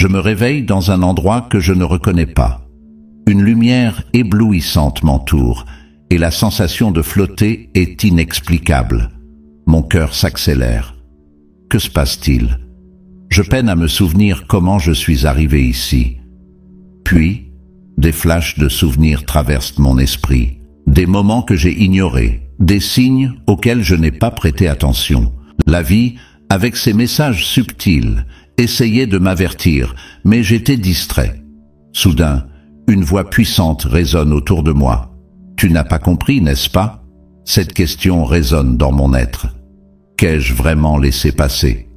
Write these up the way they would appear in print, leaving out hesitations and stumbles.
Je me réveille dans un endroit que je ne reconnais pas. Une lumière éblouissante m'entoure et la sensation de flotter est inexplicable. Mon cœur s'accélère. Que se passe-t-il? Je peine à me souvenir comment je suis arrivé ici. Puis, des flashs de souvenirs traversent mon esprit, des moments que j'ai ignorés, des signes auxquels je n'ai pas prêté attention. La vie, avec ses messages subtils, essayait de m'avertir, mais j'étais distrait. Soudain, une voix puissante résonne autour de moi. « Tu n'as pas compris, n'est-ce pas ?» Cette question résonne dans mon être. Qu'ai-je vraiment laissé passer?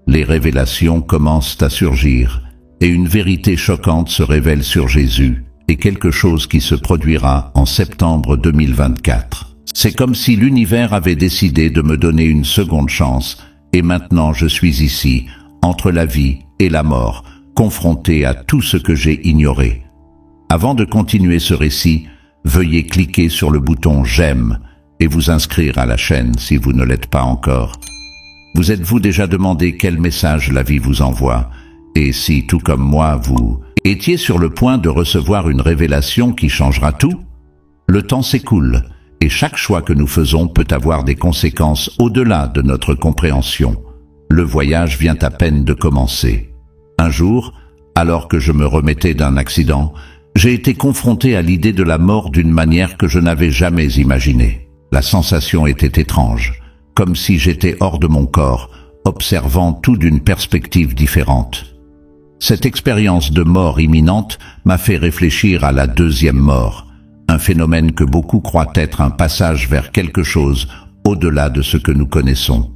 Les révélations commencent à surgir, et une vérité choquante se révèle sur Jésus, et quelque chose qui se produira en septembre 2024. C'est comme si l'univers avait décidé de me donner une seconde chance, et maintenant je suis ici, entre la vie et la mort, confronté à tout ce que j'ai ignoré. Avant de continuer ce récit, veuillez cliquer sur le bouton « J'aime » et vous inscrire à la chaîne si vous ne l'êtes pas encore. Vous êtes-vous déjà demandé quel message la vie vous envoie? Et si, tout comme moi, vous étiez sur le point de recevoir une révélation qui changera tout? Le temps s'écoule, et chaque choix que nous faisons peut avoir des conséquences au-delà de notre compréhension. Le voyage vient à peine de commencer. Un jour, alors que je me remettais d'un accident, j'ai été confronté à l'idée de la mort d'une manière que je n'avais jamais imaginée. La sensation était étrange, comme si j'étais hors de mon corps, observant tout d'une perspective différente. Cette expérience de mort imminente m'a fait réfléchir à la deuxième mort, un phénomène que beaucoup croient être un passage vers quelque chose au-delà de ce que nous connaissons.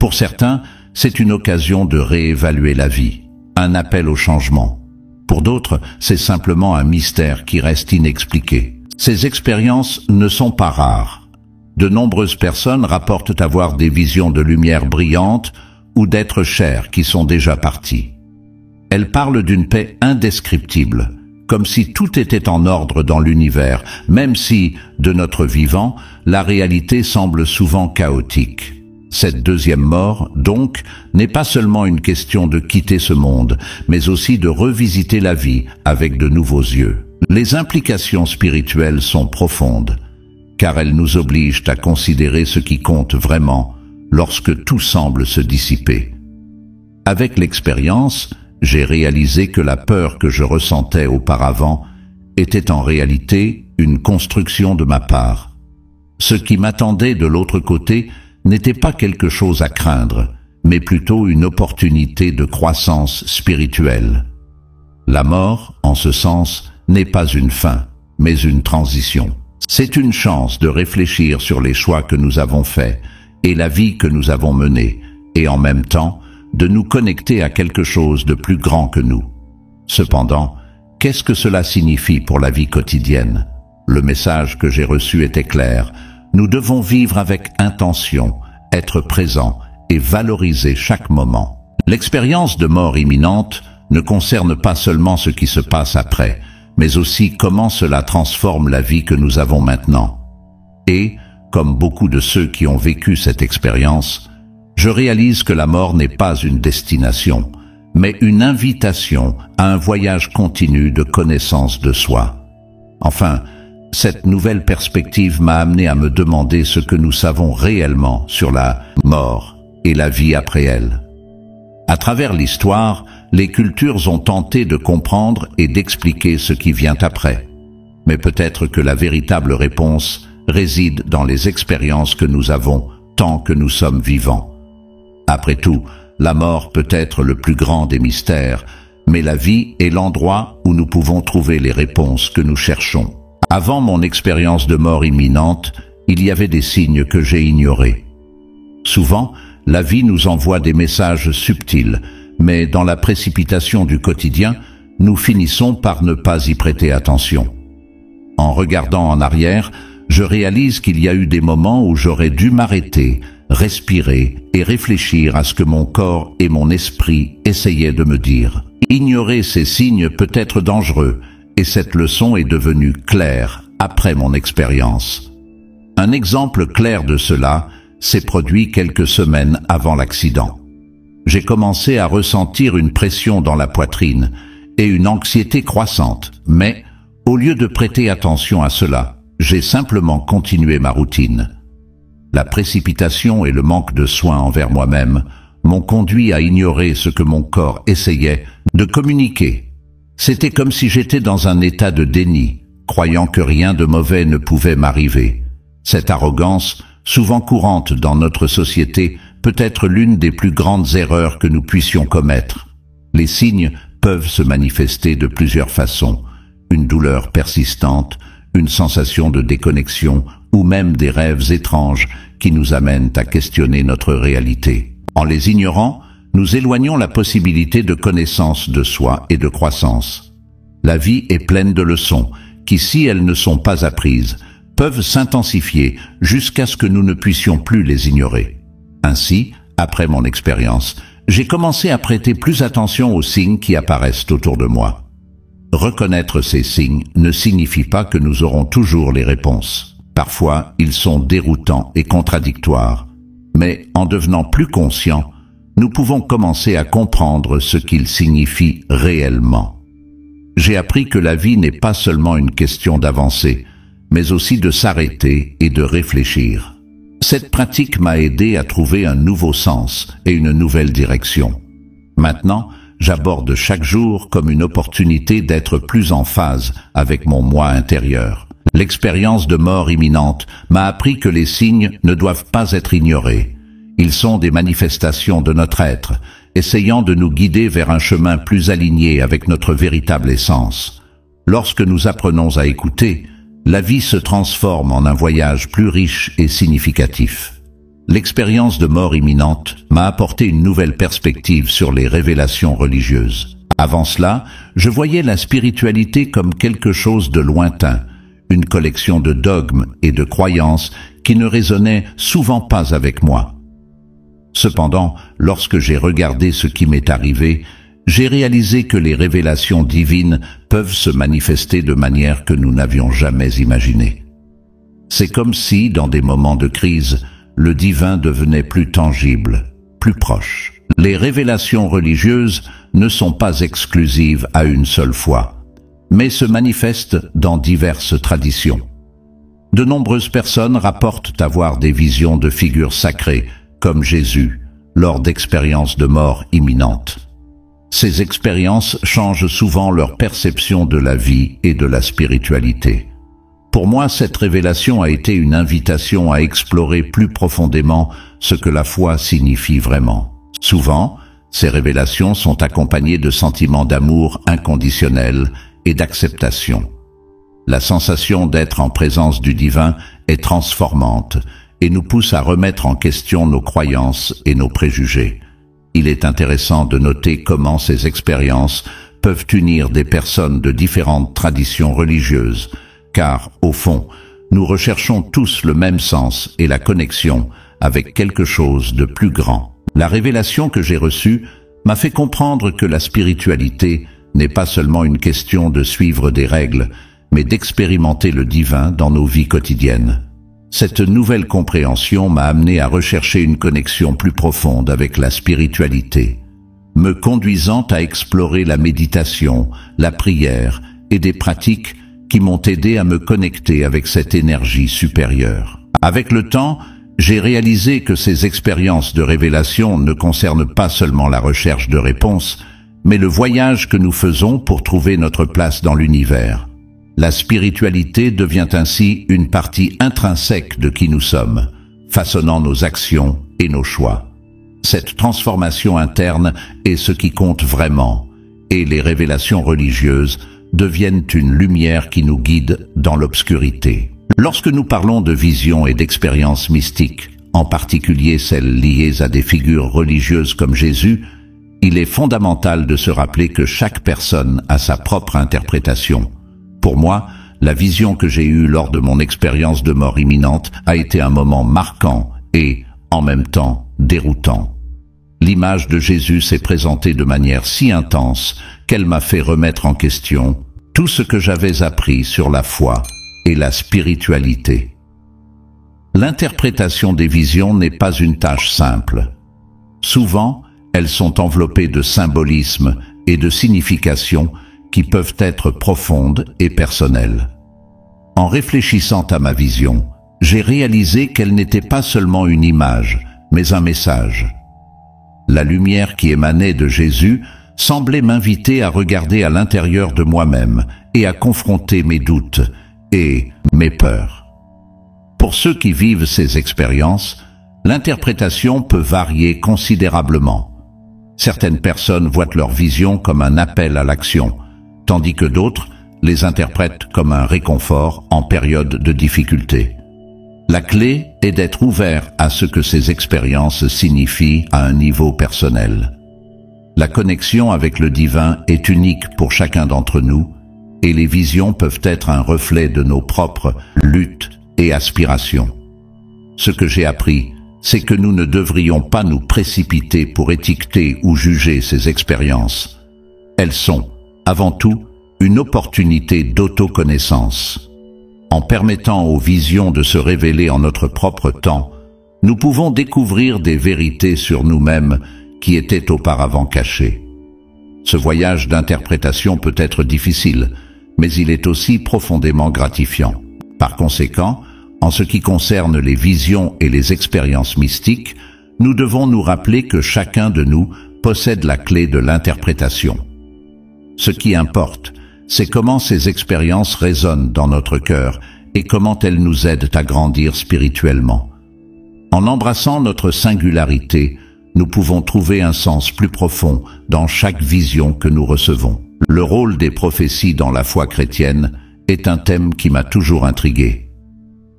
Pour certains, c'est une occasion de réévaluer la vie, un appel au changement. Pour d'autres, c'est simplement un mystère qui reste inexpliqué. Ces expériences ne sont pas rares. De nombreuses personnes rapportent avoir des visions de lumière brillante ou d'êtres chers qui sont déjà partis. Elles parlent d'une paix indescriptible, comme si tout était en ordre dans l'univers, même si, de notre vivant, la réalité semble souvent chaotique. Cette deuxième mort, donc, n'est pas seulement une question de quitter ce monde, mais aussi de revisiter la vie avec de nouveaux yeux. Les implications spirituelles sont profondes, car elles nous obligent à considérer ce qui compte vraiment lorsque tout semble se dissiper. Avec l'expérience, j'ai réalisé que la peur que je ressentais auparavant était en réalité une construction de ma part. Ce qui m'attendait de l'autre côté n'était pas quelque chose à craindre, mais plutôt une opportunité de croissance spirituelle. La mort, en ce sens, n'est pas une fin, mais une transition. C'est une chance de réfléchir sur les choix que nous avons faits et la vie que nous avons menée, et en même temps, de nous connecter à quelque chose de plus grand que nous. Cependant, qu'est-ce que cela signifie pour la vie quotidienne? Le message que j'ai reçu était clair. Nous devons vivre avec intention, être présents et valoriser chaque moment. L'expérience de mort imminente ne concerne pas seulement ce qui se passe après, mais aussi comment cela transforme la vie que nous avons maintenant. Et, comme beaucoup de ceux qui ont vécu cette expérience, je réalise que la mort n'est pas une destination, mais une invitation à un voyage continu de connaissance de soi. Enfin, cette nouvelle perspective m'a amené à me demander ce que nous savons réellement sur la mort et la vie après elle. À travers l'histoire, les cultures ont tenté de comprendre et d'expliquer ce qui vient après. Mais peut-être que la véritable réponse réside dans les expériences que nous avons tant que nous sommes vivants. Après tout, la mort peut être le plus grand des mystères, mais la vie est l'endroit où nous pouvons trouver les réponses que nous cherchons. Avant mon expérience de mort imminente, il y avait des signes que j'ai ignorés. Souvent, la vie nous envoie des messages subtils, mais dans la précipitation du quotidien, nous finissons par ne pas y prêter attention. En regardant en arrière, je réalise qu'il y a eu des moments où j'aurais dû m'arrêter, respirer et réfléchir à ce que mon corps et mon esprit essayaient de me dire. Ignorer ces signes peut être dangereux, et cette leçon est devenue claire après mon expérience. Un exemple clair de cela s'est produit quelques semaines avant l'accident. j'ai commencé à ressentir une pression dans la poitrine et une anxiété croissante. Mais, au lieu de prêter attention à cela, j'ai simplement continué ma routine. La précipitation et le manque de soin envers moi-même m'ont conduit à ignorer ce que mon corps essayait de communiquer. C'était comme si j'étais dans un état de déni, croyant que rien de mauvais ne pouvait m'arriver. Cette arrogance, souvent courante dans notre société, peut être l'une des plus grandes erreurs que nous puissions commettre. Les signes peuvent se manifester de plusieurs façons. Une douleur persistante, une sensation de déconnexion ou même des rêves étranges qui nous amènent à questionner notre réalité. En les ignorant, nous éloignons la possibilité de connaissance de soi et de croissance. La vie est pleine de leçons qui, si elles ne sont pas apprises, peuvent s'intensifier jusqu'à ce que nous ne puissions plus les ignorer. Ainsi, après mon expérience, j'ai commencé à prêter plus attention aux signes qui apparaissent autour de moi. Reconnaître ces signes ne signifie pas que nous aurons toujours les réponses. Parfois, ils sont déroutants et contradictoires, mais en devenant plus conscients, nous pouvons commencer à comprendre ce qu'ils signifient réellement. J'ai appris que la vie n'est pas seulement une question d'avancer, mais aussi de s'arrêter et de réfléchir. Cette pratique m'a aidé à trouver un nouveau sens et une nouvelle direction. Maintenant, j'aborde chaque jour comme une opportunité d'être plus en phase avec mon moi intérieur. L'expérience de mort imminente m'a appris que les signes ne doivent pas être ignorés. Ils sont des manifestations de notre être, essayant de nous guider vers un chemin plus aligné avec notre véritable essence. Lorsque nous apprenons à écouter, la vie se transforme en un voyage plus riche et significatif. L'expérience de mort imminente m'a apporté une nouvelle perspective sur les révélations religieuses. Avant cela, je voyais la spiritualité comme quelque chose de lointain, une collection de dogmes et de croyances qui ne résonnaient souvent pas avec moi. Cependant, lorsque j'ai regardé ce qui m'est arrivé, j'ai réalisé que les révélations divines peuvent se manifester de manière que nous n'avions jamais imaginée. C'est comme si, dans des moments de crise, le divin devenait plus tangible, plus proche. Les révélations religieuses ne sont pas exclusives à une seule foi, mais se manifestent dans diverses traditions. De nombreuses personnes rapportent avoir des visions de figures sacrées, comme Jésus, lors d'expériences de mort imminente. Ces expériences changent souvent leur perception de la vie et de la spiritualité. Pour moi, cette révélation a été une invitation à explorer plus profondément ce que la foi signifie vraiment. Souvent, ces révélations sont accompagnées de sentiments d'amour inconditionnel et d'acceptation. La sensation d'être en présence du divin est transformante et nous pousse à remettre en question nos croyances et nos préjugés. Il est intéressant de noter comment ces expériences peuvent unir des personnes de différentes traditions religieuses, car, au fond, nous recherchons tous le même sens et la connexion avec quelque chose de plus grand. La révélation que j'ai reçue m'a fait comprendre que la spiritualité n'est pas seulement une question de suivre des règles, mais d'expérimenter le divin dans nos vies quotidiennes. Cette nouvelle compréhension m'a amené à rechercher une connexion plus profonde avec la spiritualité, me conduisant à explorer la méditation, la prière et des pratiques qui m'ont aidé à me connecter avec cette énergie supérieure. Avec le temps, j'ai réalisé que ces expériences de révélation ne concernent pas seulement la recherche de réponses, mais le voyage que nous faisons pour trouver notre place dans l'univers. La spiritualité devient ainsi une partie intrinsèque de qui nous sommes, façonnant nos actions et nos choix. Cette transformation interne est ce qui compte vraiment, et les révélations religieuses deviennent une lumière qui nous guide dans l'obscurité. Lorsque nous parlons de visions et d'expériences mystiques, en particulier celles liées à des figures religieuses comme Jésus, il est fondamental de se rappeler que chaque personne a sa propre interprétation. Pour moi, la vision que j'ai eue lors de mon expérience de mort imminente a été un moment marquant et, en même temps, déroutant. L'image de Jésus s'est présentée de manière si intense qu'elle m'a fait remettre en question tout ce que j'avais appris sur la foi et la spiritualité. L'interprétation des visions n'est pas une tâche simple. Souvent, Elles sont enveloppées de symbolismes et de significations qui peuvent être profondes et personnelles. En réfléchissant à ma vision, j'ai réalisé qu'elle n'était pas seulement une image, mais un message. La lumière qui émanait de Jésus semblait m'inviter à regarder à l'intérieur de moi-même et à confronter mes doutes et mes peurs. Pour ceux qui vivent ces expériences, l'interprétation peut varier considérablement. Certaines personnes voient leur vision comme un appel à l'action, tandis que d'autres les interprètent comme un réconfort en période de difficulté. La clé est d'être ouvert à ce que ces expériences signifient à un niveau personnel. La connexion avec le divin est unique pour chacun d'entre nous, et les visions peuvent être un reflet de nos propres luttes et aspirations. Ce que j'ai appris, c'est que nous ne devrions pas nous précipiter pour étiqueter ou juger ces expériences. Elles sont, avant tout, une opportunité d'autoconnaissance. En permettant aux visions de se révéler en notre propre temps, nous pouvons découvrir des vérités sur nous-mêmes qui étaient auparavant cachées. Ce voyage d'interprétation peut être difficile, mais il est aussi profondément gratifiant. Par conséquent, en ce qui concerne les visions et les expériences mystiques, nous devons nous rappeler que chacun de nous possède la clé de l'interprétation. Ce qui importe, c'est comment ces expériences résonnent dans notre cœur et comment elles nous aident à grandir spirituellement. En embrassant notre singularité, nous pouvons trouver un sens plus profond dans chaque vision que nous recevons. Le rôle des prophéties dans la foi chrétienne est un thème qui m'a toujours intrigué.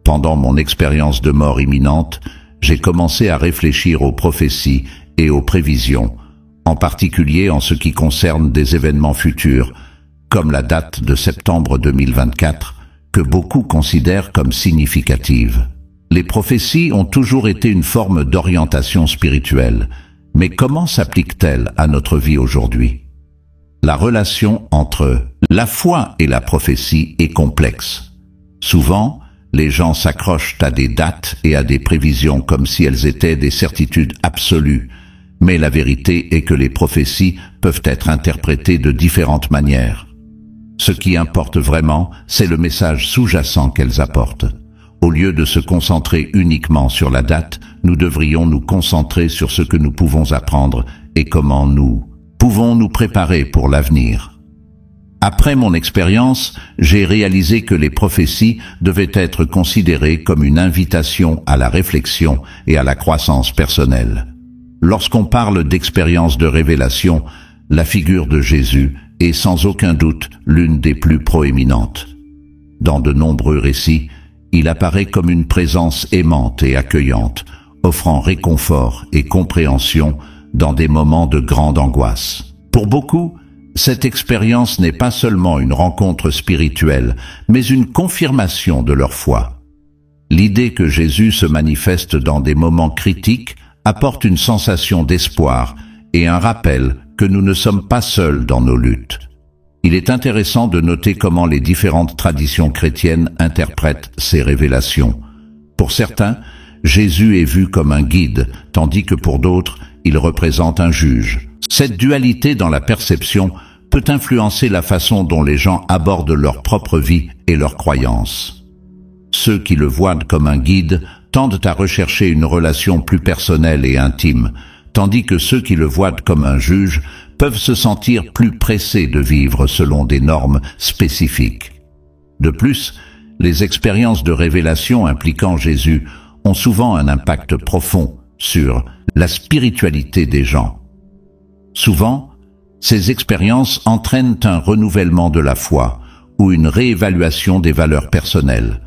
Pendant mon expérience de mort imminente, j'ai commencé à réfléchir aux prophéties et aux prévisions, en particulier en ce qui concerne des événements futurs, comme la date de septembre 2024, que beaucoup considèrent comme significative. Les prophéties ont toujours été une forme d'orientation spirituelle, mais comment s'appliquent-elles à notre vie aujourd'hui? La relation entre la foi et la prophétie est complexe. Souvent, les gens s'accrochent à des dates et à des prévisions comme si elles étaient des certitudes absolues, mais la vérité est que les prophéties peuvent être interprétées de différentes manières. Ce qui importe vraiment, c'est le message sous-jacent qu'elles apportent. Au lieu de se concentrer uniquement sur la date, nous devrions nous concentrer sur ce que nous pouvons apprendre et comment nous pouvons nous préparer pour l'avenir. Après mon expérience, j'ai réalisé que les prophéties devaient être considérées comme une invitation à la réflexion et à la croissance personnelle. Lorsqu'on parle d'expérience de révélation, la figure de Jésus est sans aucun doute l'une des plus proéminentes. Dans de nombreux récits, il apparaît comme une présence aimante et accueillante, offrant réconfort et compréhension dans des moments de grande angoisse. Pour beaucoup, cette expérience n'est pas seulement une rencontre spirituelle, mais une confirmation de leur foi. L'idée que Jésus se manifeste dans des moments critiques apporte une sensation d'espoir et un rappel que nous ne sommes pas seuls dans nos luttes. Il est intéressant de noter comment les différentes traditions chrétiennes interprètent ces révélations. Pour certains, Jésus est vu comme un guide, tandis que pour d'autres, il représente un juge. Cette dualité dans la perception peut influencer la façon dont les gens abordent leur propre vie et leurs croyances. Ceux qui le voient comme un guide tendent à rechercher une relation plus personnelle et intime, tandis que ceux qui le voient comme un juge peuvent se sentir plus pressés de vivre selon des normes spécifiques. De plus, les expériences de révélation impliquant Jésus ont souvent un impact profond sur la spiritualité des gens. Souvent, ces expériences entraînent un renouvellement de la foi ou une réévaluation des valeurs personnelles.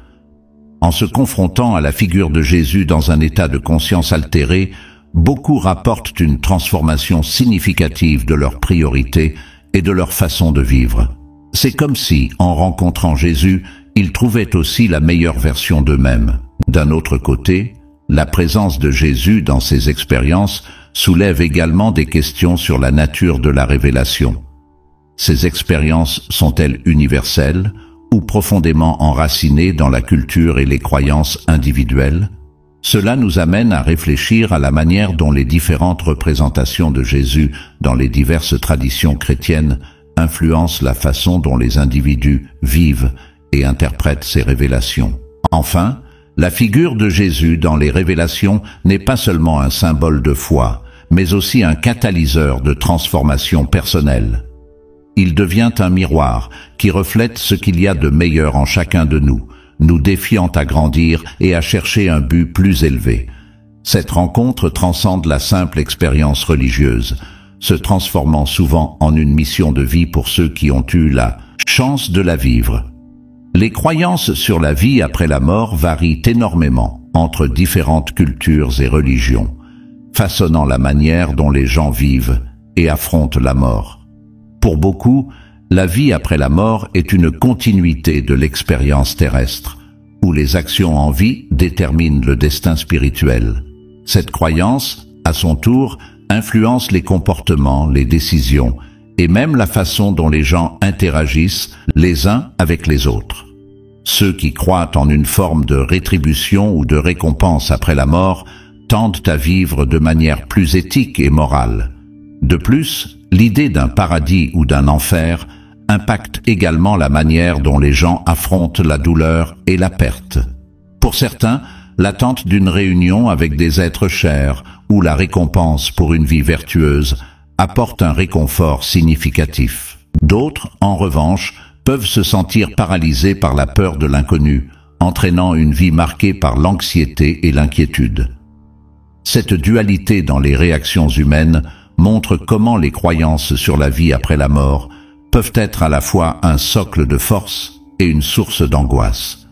En se confrontant à la figure de Jésus dans un état de conscience altéré, beaucoup rapportent une transformation significative de leurs priorités et de leur façon de vivre. C'est comme si, en rencontrant Jésus, ils trouvaient aussi la meilleure version d'eux-mêmes. D'un autre côté, la présence de Jésus dans ces expériences soulève également des questions sur la nature de la révélation. Ces expériences sont-elles universelles ou profondément enracinées dans la culture et les croyances individuelles? Cela nous amène à réfléchir à la manière dont les différentes représentations de Jésus dans les diverses traditions chrétiennes influencent la façon dont les individus vivent et interprètent ces révélations. Enfin, la figure de Jésus dans les révélations n'est pas seulement un symbole de foi, mais aussi un catalyseur de transformation personnelle. Il devient un miroir qui reflète ce qu'il y a de meilleur en chacun de nous, nous défiant à grandir et à chercher un but plus élevé. Cette rencontre transcende la simple expérience religieuse, se transformant souvent en une mission de vie pour ceux qui ont eu la chance de la vivre. Les croyances sur la vie après la mort varient énormément entre différentes cultures et religions, façonnant la manière dont les gens vivent et affrontent la mort. Pour beaucoup, la vie après la mort est une continuité de l'expérience terrestre, où les actions en vie déterminent le destin spirituel. Cette croyance, à son tour, influence les comportements, les décisions et même la façon dont les gens interagissent les uns avec les autres. Ceux qui croient en une forme de rétribution ou de récompense après la mort tendent à vivre de manière plus éthique et morale. De plus, l'idée d'un paradis ou d'un enfer impacte également la manière dont les gens affrontent la douleur et la perte. Pour certains, l'attente d'une réunion avec des êtres chers ou la récompense pour une vie vertueuse apporte un réconfort significatif. D'autres, en revanche, peuvent se sentir paralysés par la peur de l'inconnu, entraînant une vie marquée par l'anxiété et l'inquiétude. Cette dualité dans les réactions humaines montre comment les croyances sur la vie après la mort peuvent être à la fois un socle de force et une source d'angoisse.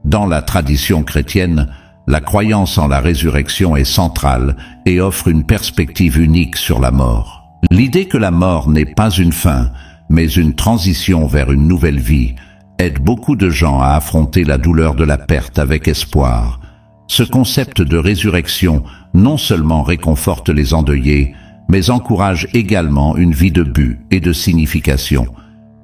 Dans la tradition chrétienne, la croyance en la résurrection est centrale et offre une perspective unique sur la mort. L'idée que la mort n'est pas une fin, mais une transition vers une nouvelle vie, aide beaucoup de gens à affronter la douleur de la perte avec espoir. Ce concept de résurrection non seulement réconforte les endeuillés, mais encourage également une vie de but et de signification,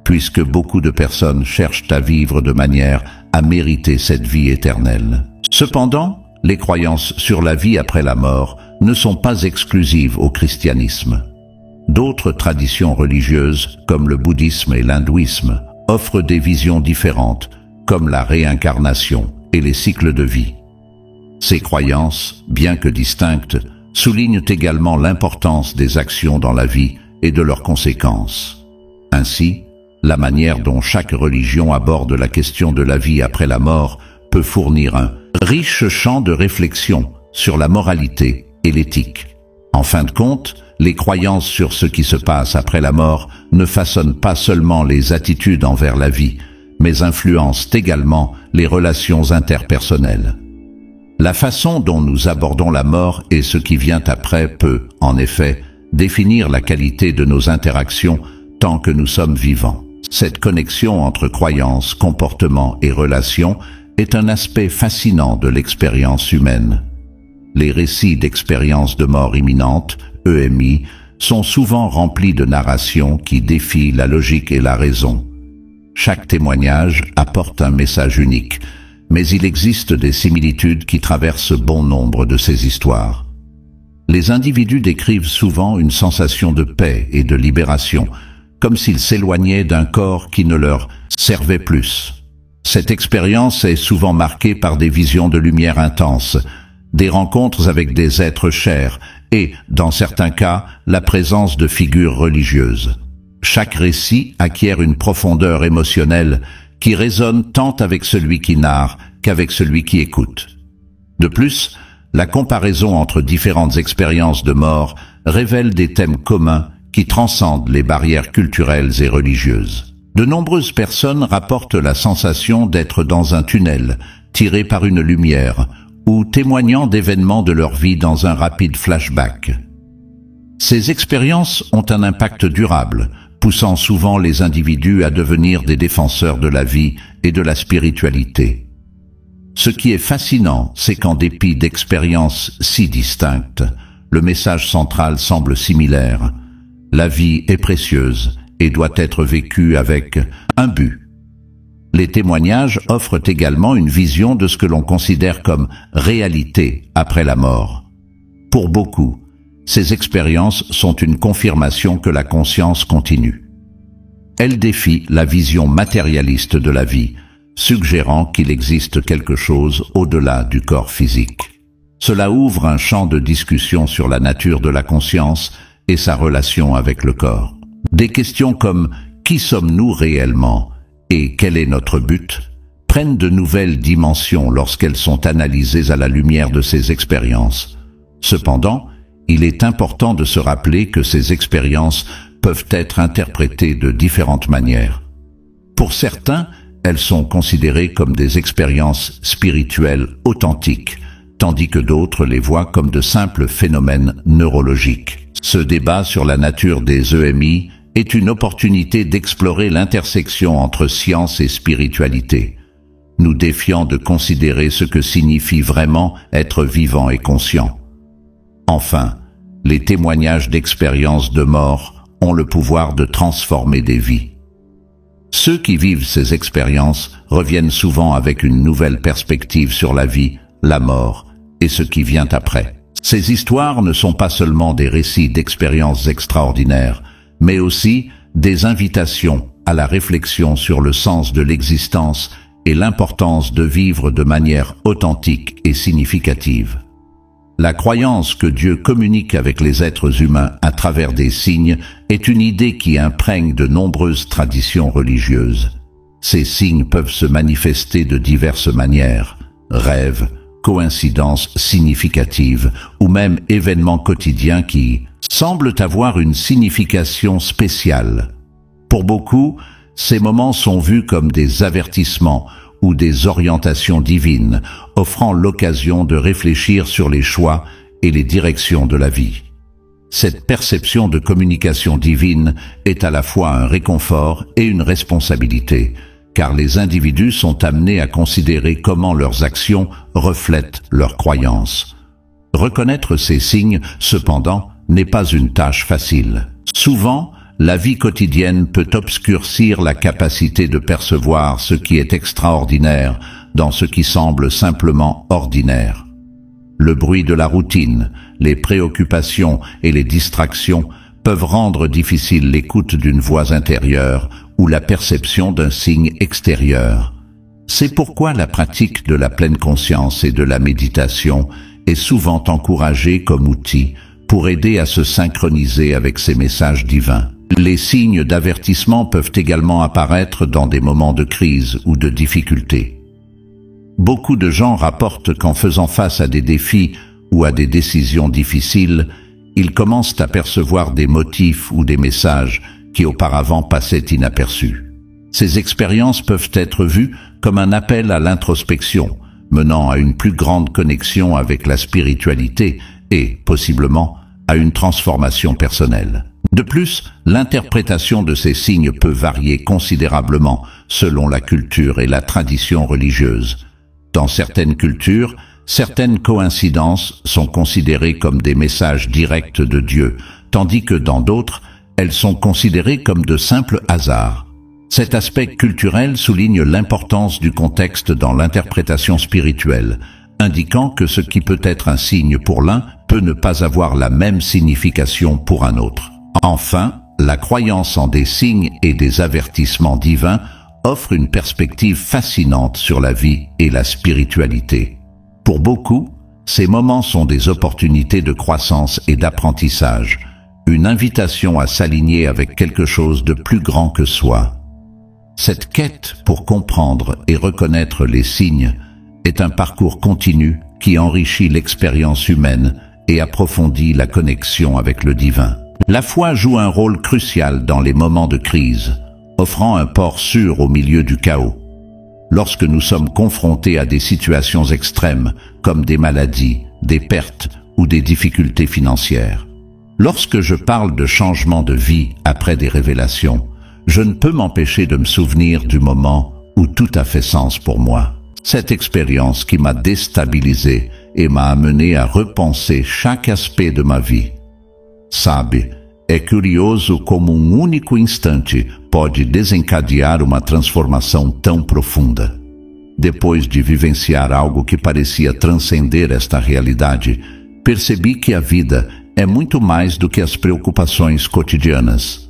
puisque beaucoup de personnes cherchent à vivre de manière à mériter cette vie éternelle. Cependant, les croyances sur la vie après la mort ne sont pas exclusives au christianisme. D'autres traditions religieuses, comme le bouddhisme et l'hindouisme, offrent des visions différentes, comme la réincarnation et les cycles de vie. Ces croyances, bien que distinctes, soulignent également l'importance des actions dans la vie et de leurs conséquences. Ainsi, la manière dont chaque religion aborde la question de la vie après la mort peut fournir un riche champ de réflexion sur la moralité et l'éthique. En fin de compte, les croyances sur ce qui se passe après la mort ne façonnent pas seulement les attitudes envers la vie, mais influencent également les relations interpersonnelles. La façon dont nous abordons la mort et ce qui vient après peut, en effet, définir la qualité de nos interactions tant que nous sommes vivants. Cette connexion entre croyances, comportements et relations est un aspect fascinant de l'expérience humaine. Les récits d'expériences de mort imminente, EMI, sont souvent remplis de narrations qui défient la logique et la raison. Chaque témoignage apporte un message unique, mais il existe des similitudes qui traversent bon nombre de ces histoires. Les individus décrivent souvent une sensation de paix et de libération, comme s'ils s'éloignaient d'un corps qui ne leur servait plus. Cette expérience est souvent marquée par des visions de lumière intenses, des rencontres avec des êtres chers et, dans certains cas, la présence de figures religieuses. Chaque récit acquiert une profondeur émotionnelle qui résonne tant avec celui qui narre qu'avec celui qui écoute. De plus, la comparaison entre différentes expériences de mort révèle des thèmes communs qui transcendent les barrières culturelles et religieuses. De nombreuses personnes rapportent la sensation d'être dans un tunnel, tiré par une lumière, ou témoignant d'événements de leur vie dans un rapide flashback. Ces expériences ont un impact durable, poussant souvent les individus à devenir des défenseurs de la vie et de la spiritualité. Ce qui est fascinant, c'est qu'en dépit d'expériences si distinctes, le message central semble similaire. La vie est précieuse et doit être vécue avec un but. Les témoignages offrent également une vision de ce que l'on considère comme réalité après la mort. Pour beaucoup, ces expériences sont une confirmation que la conscience continue. Elles défient la vision matérialiste de la vie, suggérant qu'il existe quelque chose au-delà du corps physique. Cela ouvre un champ de discussion sur la nature de la conscience et sa relation avec le corps. Des questions comme « Qui sommes-nous réellement ?» et « Quel est notre but ?» prennent de nouvelles dimensions lorsqu'elles sont analysées à la lumière de ces expériences. Cependant, il est important de se rappeler que ces expériences peuvent être interprétées de différentes manières. Pour certains, elles sont considérées comme des expériences spirituelles authentiques, tandis que d'autres les voient comme de simples phénomènes neurologiques. Ce débat sur la nature des EMI est une opportunité d'explorer l'intersection entre science et spiritualité, nous défiant de considérer ce que signifie vraiment être vivant et conscient. Enfin, les témoignages d'expériences de mort ont le pouvoir de transformer des vies. Ceux qui vivent ces expériences reviennent souvent avec une nouvelle perspective sur la vie, la mort et ce qui vient après. Ces histoires ne sont pas seulement des récits d'expériences extraordinaires, mais aussi des invitations à la réflexion sur le sens de l'existence et l'importance de vivre de manière authentique et significative. La croyance que Dieu communique avec les êtres humains à travers des signes est une idée qui imprègne de nombreuses traditions religieuses. Ces signes peuvent se manifester de diverses manières, rêves, coïncidences significatives ou même événements quotidiens qui semblent avoir une signification spéciale. Pour beaucoup, ces moments sont vus comme des avertissements ou des orientations divines, offrant l'occasion de réfléchir sur les choix et les directions de la vie. Cette perception de communication divine est à la fois un réconfort et une responsabilité, car les individus sont amenés à considérer comment leurs actions reflètent leurs croyances. Reconnaître ces signes, cependant, n'est pas une tâche facile. Souvent, la vie quotidienne peut obscurcir la capacité de percevoir ce qui est extraordinaire dans ce qui semble simplement ordinaire. Le bruit de la routine, les préoccupations et les distractions peuvent rendre difficile l'écoute d'une voix intérieure ou la perception d'un signe extérieur. C'est pourquoi la pratique de la pleine conscience et de la méditation est souvent encouragée comme outil pour aider à se synchroniser avec ces messages divins. Les signes d'avertissement peuvent également apparaître dans des moments de crise ou de difficulté. Beaucoup de gens rapportent qu'en faisant face à des défis ou à des décisions difficiles, ils commencent à percevoir des motifs ou des messages qui auparavant passaient inaperçus. Ces expériences peuvent être vues comme un appel à l'introspection, menant à une plus grande connexion avec la spiritualité et, possiblement, à une transformation personnelle. De plus, l'interprétation de ces signes peut varier considérablement selon la culture et la tradition religieuse. Dans certaines cultures, certaines coïncidences sont considérées comme des messages directs de Dieu, tandis que dans d'autres, elles sont considérées comme de simples hasards. Cet aspect culturel souligne l'importance du contexte dans l'interprétation spirituelle, indiquant que ce qui peut être un signe pour l'un peut ne pas avoir la même signification pour un autre. Enfin, la croyance en des signes et des avertissements divins offre une perspective fascinante sur la vie et la spiritualité. Pour beaucoup, ces moments sont des opportunités de croissance et d'apprentissage, une invitation à s'aligner avec quelque chose de plus grand que soi. Cette quête pour comprendre et reconnaître les signes est un parcours continu qui enrichit l'expérience humaine et approfondit la connexion avec le divin. La foi joue un rôle crucial dans les moments de crise, offrant un port sûr au milieu du chaos. Lorsque nous sommes confrontés à des situations extrêmes, comme des maladies, des pertes ou des difficultés financières. Lorsque je parle de changement de vie après des révélations, je ne peux m'empêcher de me souvenir du moment où tout a fait sens pour moi. Cette expérience qui m'a déstabilisé et m'a amené à repenser chaque aspect de ma vie. Sabe, é curioso como único instante pode desencadear uma transformação tão profunda. Depois de vivenciar algo que parecia transcender esta realidade, percebi que a vida é muito mais do que as preocupações cotidianas.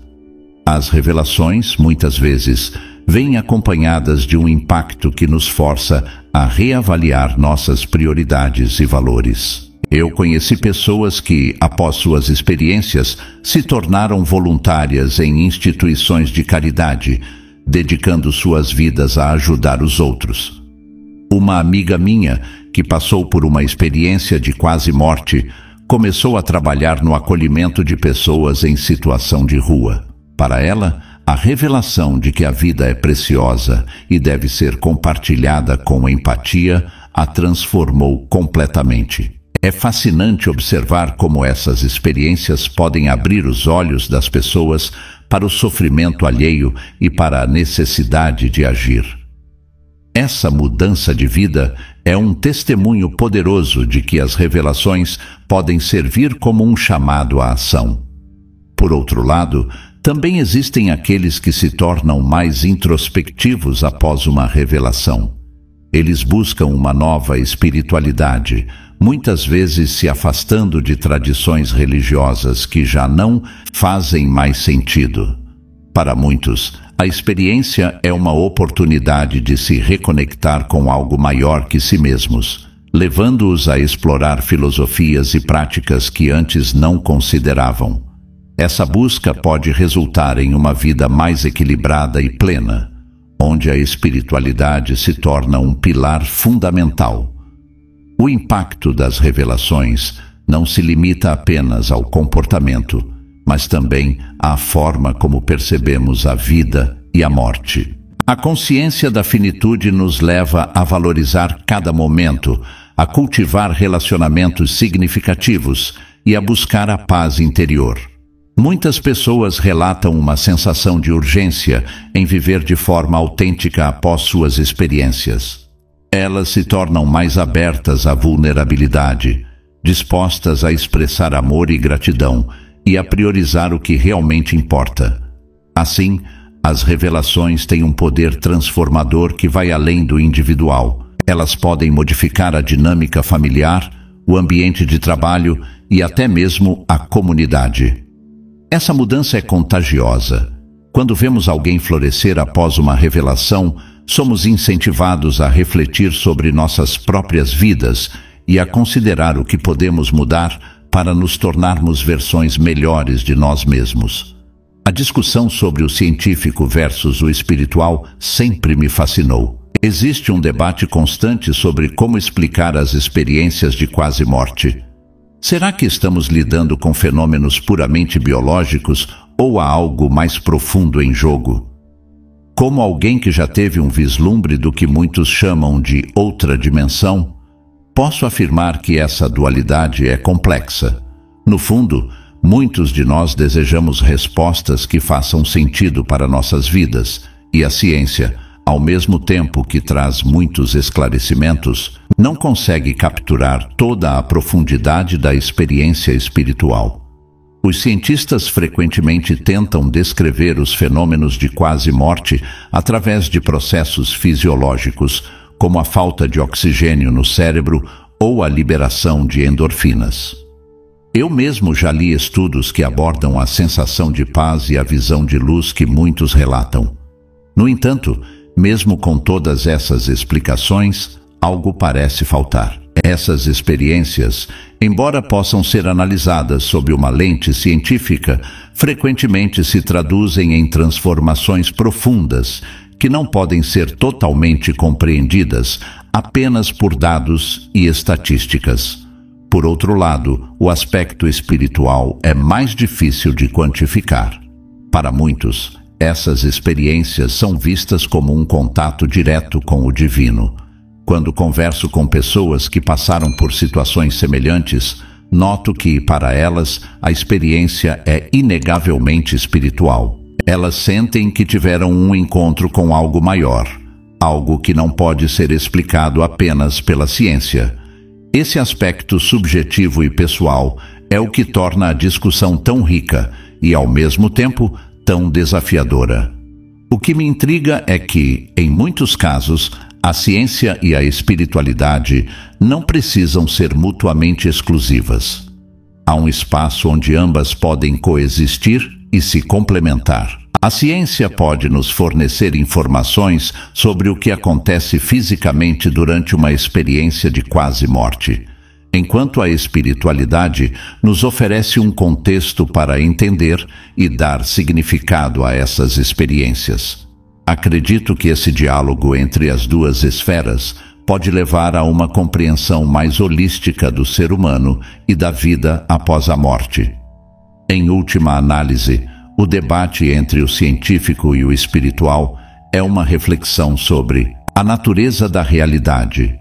As revelações, muitas vezes, vêm acompanhadas de um impacto que nos força a reavaliar nossas prioridades e valores. Eu conheci pessoas que, após suas experiências, se tornaram voluntárias em instituições de caridade, dedicando suas vidas a ajudar os outros. Uma amiga minha, que passou por uma experiência de quase morte, começou a trabalhar no acolhimento de pessoas em situação de rua. Para ela, a revelação de que a vida é preciosa e deve ser compartilhada com empatia a transformou completamente. É fascinante observar como essas experiências podem abrir os olhos das pessoas para o sofrimento alheio e para a necessidade de agir. Essa mudança de vida é um testemunho poderoso de que as revelações podem servir como um chamado à ação. Por outro lado, também existem aqueles que se tornam mais introspectivos após uma revelação. Eles buscam uma nova espiritualidade, muitas vezes se afastando de tradições religiosas que já não fazem mais sentido. Para muitos, a experiência é uma oportunidade de se reconectar com algo maior que si mesmos, levando-os a explorar filosofias e práticas que antes não consideravam. Essa busca pode resultar em uma vida mais equilibrada e plena, onde a espiritualidade se torna um pilar fundamental. O impacto das revelações não se limita apenas ao comportamento, mas também à forma como percebemos a vida e a morte. A consciência da finitude nos leva a valorizar cada momento, a cultivar relacionamentos significativos e a buscar a paz interior. Muitas pessoas relatam uma sensação de urgência em viver de forma autêntica após suas experiências. Elas se tornam mais abertas à vulnerabilidade, dispostas a expressar amor e gratidão e a priorizar o que realmente importa. Assim, as revelações têm um poder transformador que vai além do individual. Elas podem modificar a dinâmica familiar, o ambiente de trabalho e até mesmo a comunidade. Essa mudança é contagiosa. Quando vemos alguém florescer após uma revelação, somos incentivados a refletir sobre nossas próprias vidas e a considerar o que podemos mudar para nos tornarmos versões melhores de nós mesmos. A discussão sobre o científico versus o espiritual sempre me fascinou. Existe um debate constante sobre como explicar as experiências de quase morte. Será que estamos lidando com fenômenos puramente biológicos ou há algo mais profundo em jogo? Como alguém que já teve um vislumbre do que muitos chamam de outra dimensão, posso afirmar que essa dualidade é complexa. No fundo, muitos de nós desejamos respostas que façam sentido para nossas vidas, e a ciência, ao mesmo tempo que traz muitos esclarecimentos, não consegue capturar toda a profundidade da experiência espiritual. Os cientistas frequentemente tentam descrever os fenômenos de quase morte através de processos fisiológicos, como a falta de oxigênio no cérebro ou a liberação de endorfinas. Eu mesmo já li estudos que abordam a sensação de paz e a visão de luz que muitos relatam. No entanto, mesmo com todas essas explicações, algo parece faltar. Essas experiências, embora possam ser analisadas sob uma lente científica, frequentemente se traduzem em transformações profundas que não podem ser totalmente compreendidas apenas por dados e estatísticas. Por outro lado, o aspecto espiritual é mais difícil de quantificar. Para muitos, essas experiências são vistas como um contato direto com o divino. Quando converso com pessoas que passaram por situações semelhantes, noto que, para elas, a experiência é inegavelmente espiritual. Elas sentem que tiveram um encontro com algo maior, algo que não pode ser explicado apenas pela ciência. Esse aspecto subjetivo e pessoal é o que torna a discussão tão rica e, ao mesmo tempo, tão desafiadora. O que me intriga é que, em muitos casos, a ciência e a espiritualidade não precisam ser mutuamente exclusivas. Há um espaço onde ambas podem coexistir e se complementar. A ciência pode nos fornecer informações sobre o que acontece fisicamente durante uma experiência de quase morte, enquanto a espiritualidade nos oferece um contexto para entender e dar significado a essas experiências. Acredito que esse diálogo entre as duas esferas pode levar a uma compreensão mais holística do ser humano e da vida após a morte. Em última análise, o debate entre o científico e o espiritual é uma reflexão sobre a natureza da realidade.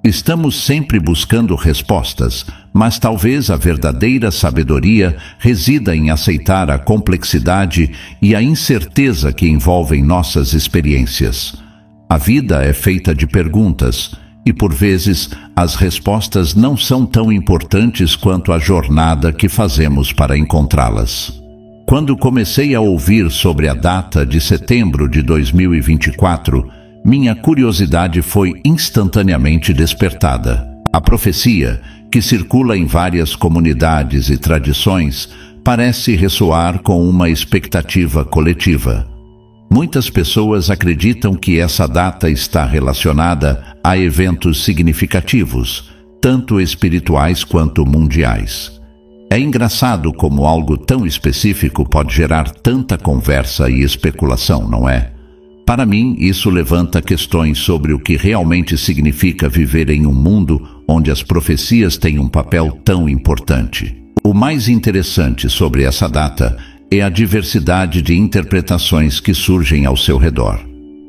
Estamos sempre buscando respostas, mas talvez a verdadeira sabedoria resida em aceitar a complexidade e a incerteza que envolvem nossas experiências. A vida é feita de perguntas, e por vezes as respostas não são tão importantes quanto a jornada que fazemos para encontrá-las. Quando comecei a ouvir sobre a data de setembro de 2024, minha curiosidade foi instantaneamente despertada. A profecia, que circula em várias comunidades e tradições, parece ressoar com uma expectativa coletiva. Muitas pessoas acreditam que essa data está relacionada a eventos significativos, tanto espirituais quanto mundiais. É engraçado como algo tão específico pode gerar tanta conversa e especulação, não é? Para mim, isso levanta questões sobre o que realmente significa viver em um mundo onde as profecias têm um papel tão importante. O mais interessante sobre essa data é a diversidade de interpretações que surgem ao seu redor.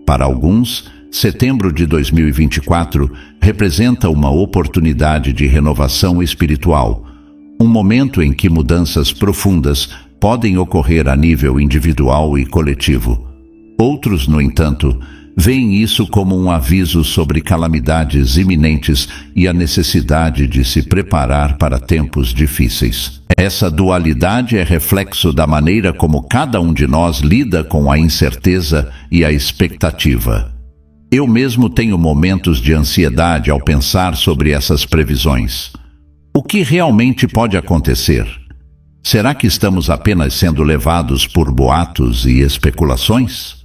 Para alguns, setembro de 2024 representa uma oportunidade de renovação espiritual, um momento em que mudanças profundas podem ocorrer a nível individual e coletivo. Outros, no entanto, veem isso como um aviso sobre calamidades iminentes e a necessidade de se preparar para tempos difíceis. Essa dualidade é reflexo da maneira como cada um de nós lida com a incerteza e a expectativa. Eu mesmo tenho momentos de ansiedade ao pensar sobre essas previsões. O que realmente pode acontecer? Será que estamos apenas sendo levados por boatos e especulações?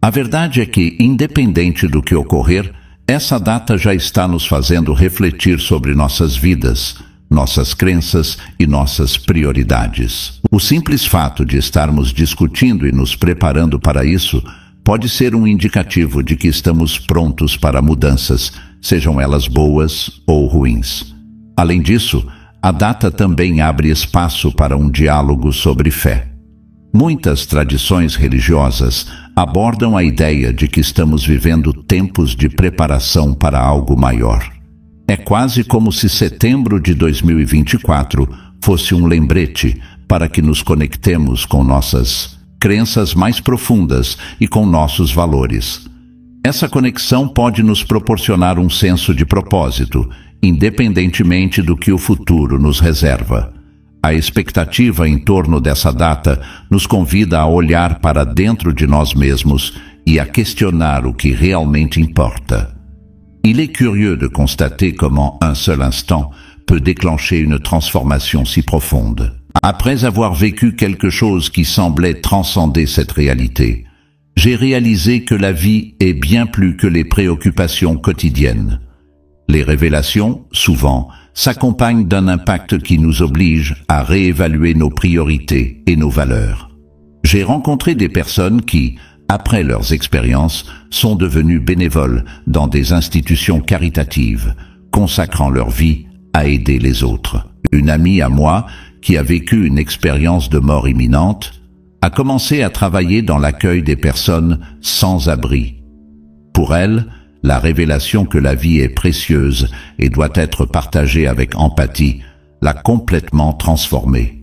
A verdade é que, independente do que ocorrer, essa data já está nos fazendo refletir sobre nossas vidas, nossas crenças e nossas prioridades. O simples fato de estarmos discutindo e nos preparando para isso pode ser um indicativo de que estamos prontos para mudanças, sejam elas boas ou ruins. Além disso, a data também abre espaço para um diálogo sobre fé. Muitas tradições religiosas abordam a ideia de que estamos vivendo tempos de preparação para algo maior. É quase como se setembro de 2024 fosse um lembrete para que nos conectemos com nossas crenças mais profundas e com nossos valores. Essa conexão pode nos proporcionar um senso de propósito, independentemente do que o futuro nos reserva. A expectativa em torno dessa data nos convida a olhar para dentro de nós mesmos e a questionar o que realmente importa. Il est curieux de constater comment un seul instant peut déclencher une transformation si profonde. Après avoir vécu quelque chose qui semblait transcender cette réalité, j'ai réalisé que la vie est bien plus que les préoccupations quotidiennes. Les révélations, souvent, s'accompagnent d'un impact qui nous oblige à réévaluer nos priorités et nos valeurs. J'ai rencontré des personnes qui, après leurs expériences, sont devenues bénévoles dans des institutions caritatives, consacrant leur vie à aider les autres. Une amie à moi, qui a vécu une expérience de mort imminente, a commencé à travailler dans l'accueil des personnes sans abri. Pour elle, la révélation que la vie est précieuse et doit être partagée avec empathie l'a complètement transformée.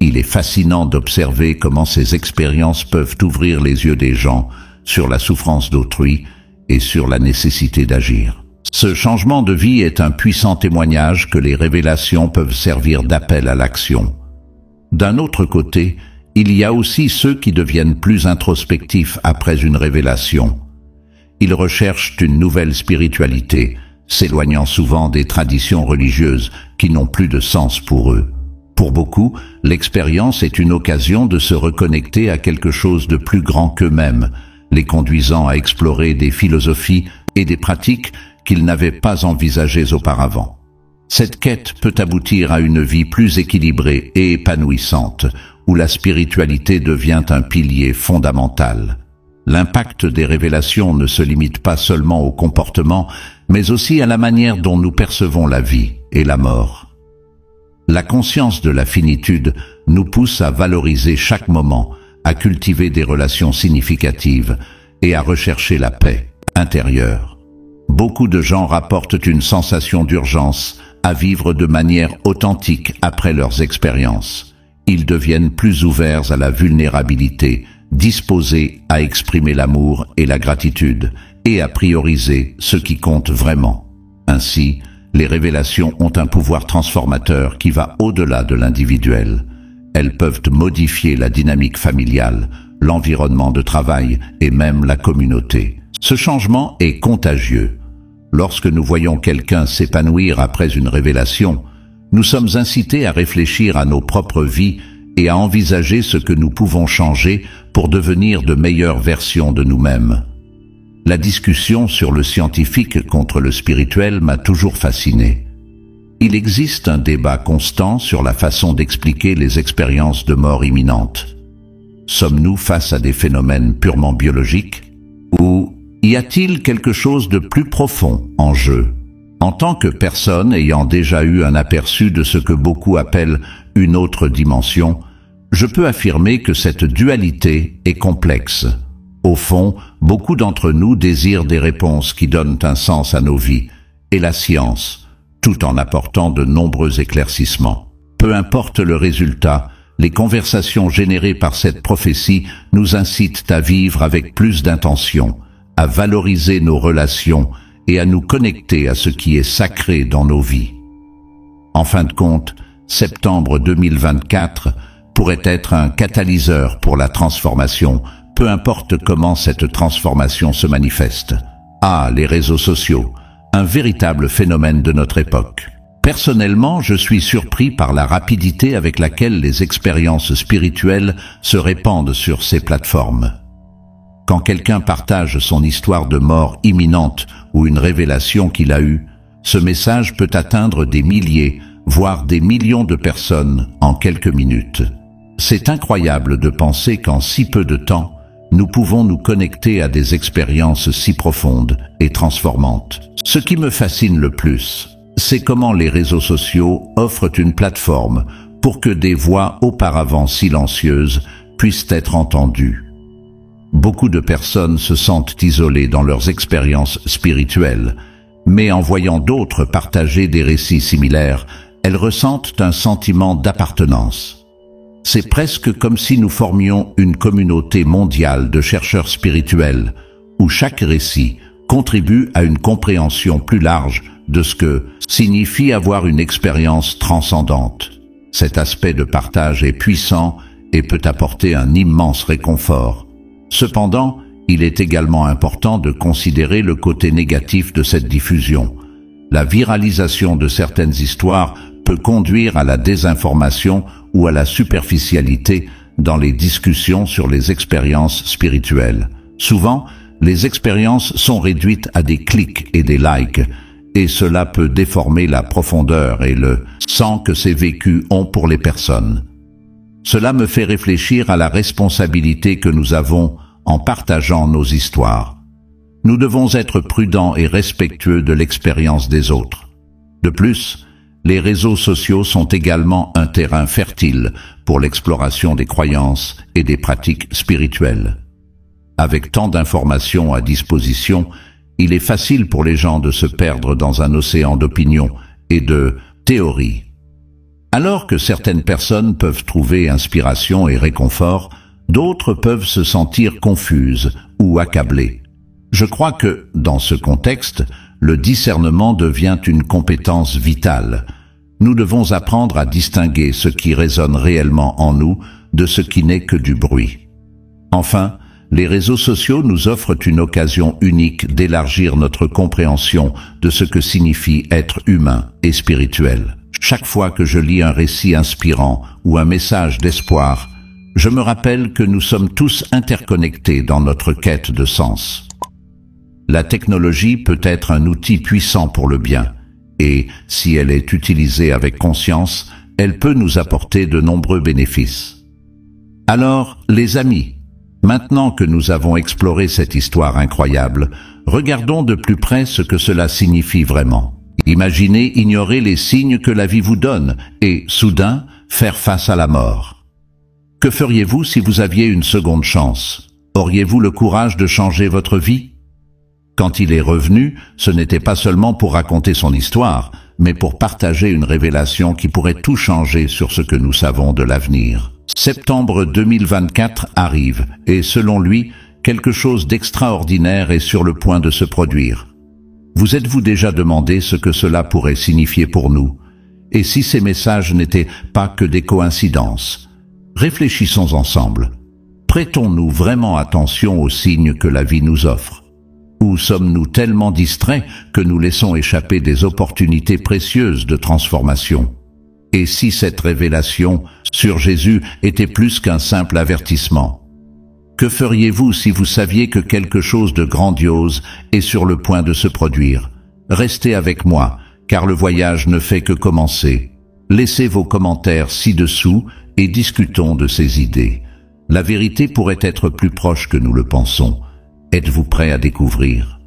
Il est fascinant d'observer comment ces expériences peuvent ouvrir les yeux des gens sur la souffrance d'autrui et sur la nécessité d'agir. Ce changement de vie est un puissant témoignage que les révélations peuvent servir d'appel à l'action. D'un autre côté, Il y a aussi ceux qui deviennent plus introspectifs après une révélation. Ils recherchent une nouvelle spiritualité, s'éloignant souvent des traditions religieuses qui n'ont plus de sens pour eux. Pour beaucoup, l'expérience est une occasion de se reconnecter à quelque chose de plus grand qu'eux-mêmes, les conduisant à explorer des philosophies et des pratiques qu'ils n'avaient pas envisagées auparavant. Cette quête peut aboutir à une vie plus équilibrée et épanouissante, où la spiritualité devient un pilier fondamental. L'impact des révélations ne se limite pas seulement au comportement, mais aussi à la manière dont nous percevons la vie et la mort. La conscience de la finitude nous pousse à valoriser chaque moment, à cultiver des relations significatives et à rechercher la paix intérieure. Beaucoup de gens rapportent une sensation d'urgence à vivre de manière authentique après leurs expériences. Ils deviennent plus ouverts à la vulnérabilité, disposés à exprimer l'amour et la gratitude, et à prioriser ce qui compte vraiment. Ainsi, les révélations ont un pouvoir transformateur qui va au-delà de l'individuel. Elles peuvent modifier la dynamique familiale, l'environnement de travail et même la communauté. Ce changement est contagieux. Lorsque nous voyons quelqu'un s'épanouir après une révélation, nous sommes incités à réfléchir à nos propres vies et à envisager ce que nous pouvons changer pour devenir de meilleures versions de nous-mêmes. La discussion sur le scientifique contre le spirituel m'a toujours fasciné. Il existe un débat constant sur la façon d'expliquer les expériences de mort imminente. Sommes-nous face à des phénomènes purement biologiques ou y a-t-il quelque chose de plus profond en jeu? En tant que personne ayant déjà eu un aperçu de ce que beaucoup appellent une autre dimension, je peux affirmer que cette dualité est complexe. Au fond, beaucoup d'entre nous désirent des réponses qui donnent un sens à nos vies, et la science, tout en apportant de nombreux éclaircissements. Peu importe le résultat, les conversations générées par cette prophétie nous incitent à vivre avec plus d'intention, à valoriser nos relations et à nous connecter à ce qui est sacré dans nos vies. En fin de compte, septembre 2024 pourrait être un catalyseur pour la transformation, peu importe comment cette transformation se manifeste. Ah, les réseaux sociaux, un véritable phénomène de notre époque. Personnellement, je suis surpris par la rapidité avec laquelle les expériences spirituelles se répandent sur ces plateformes. Quand quelqu'un partage son histoire de mort imminente ou une révélation qu'il a eue, ce message peut atteindre des milliers, voire des millions de personnes en quelques minutes. C'est incroyable de penser qu'en si peu de temps, nous pouvons nous connecter à des expériences si profondes et transformantes. Ce qui me fascine le plus, c'est comment les réseaux sociaux offrent une plateforme pour que des voix auparavant silencieuses puissent être entendues. Beaucoup de personnes se sentent isolées dans leurs expériences spirituelles, mais en voyant d'autres partager des récits similaires, elles ressentent un sentiment d'appartenance. C'est presque comme si nous formions une communauté mondiale de chercheurs spirituels, où chaque récit contribue à une compréhension plus large de ce que signifie avoir une expérience transcendante. Cet aspect de partage est puissant et peut apporter un immense réconfort. Cependant, il est également important de considérer le côté négatif de cette diffusion. La viralisation de certaines histoires peut conduire à la désinformation ou à la superficialité dans les discussions sur les expériences spirituelles. Souvent, les expériences sont réduites à des clics et des likes, et cela peut déformer la profondeur et le sens que ces vécus ont pour les personnes. Cela me fait réfléchir à la responsabilité que nous avons en partageant nos histoires. Nous devons être prudents et respectueux de l'expérience des autres. De plus, les réseaux sociaux sont également un terrain fertile pour l'exploration des croyances et des pratiques spirituelles. Avec tant d'informations à disposition, il est facile pour les gens de se perdre dans un océan d'opinions et de théories. Alors que certaines personnes peuvent trouver inspiration et réconfort, d'autres peuvent se sentir confuses ou accablées. Je crois que, dans ce contexte, le discernement devient une compétence vitale. Nous devons apprendre à distinguer ce qui résonne réellement en nous de ce qui n'est que du bruit. Enfin, les réseaux sociaux nous offrent une occasion unique d'élargir notre compréhension de ce que signifie être humain et spirituel. Chaque fois que je lis un récit inspirant ou un message d'espoir, je me rappelle que nous sommes tous interconnectés dans notre quête de sens. La technologie peut être un outil puissant pour le bien, et, si elle est utilisée avec conscience, elle peut nous apporter de nombreux bénéfices. Alors, les amis, maintenant que nous avons exploré cette histoire incroyable, regardons de plus près ce que cela signifie vraiment. Imaginez ignorer les signes que la vie vous donne et, soudain, faire face à la mort. Que feriez-vous si vous aviez une seconde chance? Auriez-vous le courage de changer votre vie? Quand il est revenu, ce n'était pas seulement pour raconter son histoire, mais pour partager une révélation qui pourrait tout changer sur ce que nous savons de l'avenir. Septembre 2024 arrive, et selon lui, quelque chose d'extraordinaire est sur le point de se produire. Vous êtes-vous déjà demandé ce que cela pourrait signifier pour nous? Et si ces messages n'étaient pas que des coïncidences? Réfléchissons ensemble. Prêtons-nous vraiment attention aux signes que la vie nous offre? Ou sommes-nous tellement distraits que nous laissons échapper des opportunités précieuses de transformation? Et si cette révélation sur Jésus était plus qu'un simple avertissement? Que feriez-vous si vous saviez que quelque chose de grandiose est sur le point de se produire? Restez avec moi, car le voyage ne fait que commencer. Laissez vos commentaires ci-dessous et discutons de ces idées. La vérité pourrait être plus proche que nous le pensons. Êtes-vous prêt à découvrir?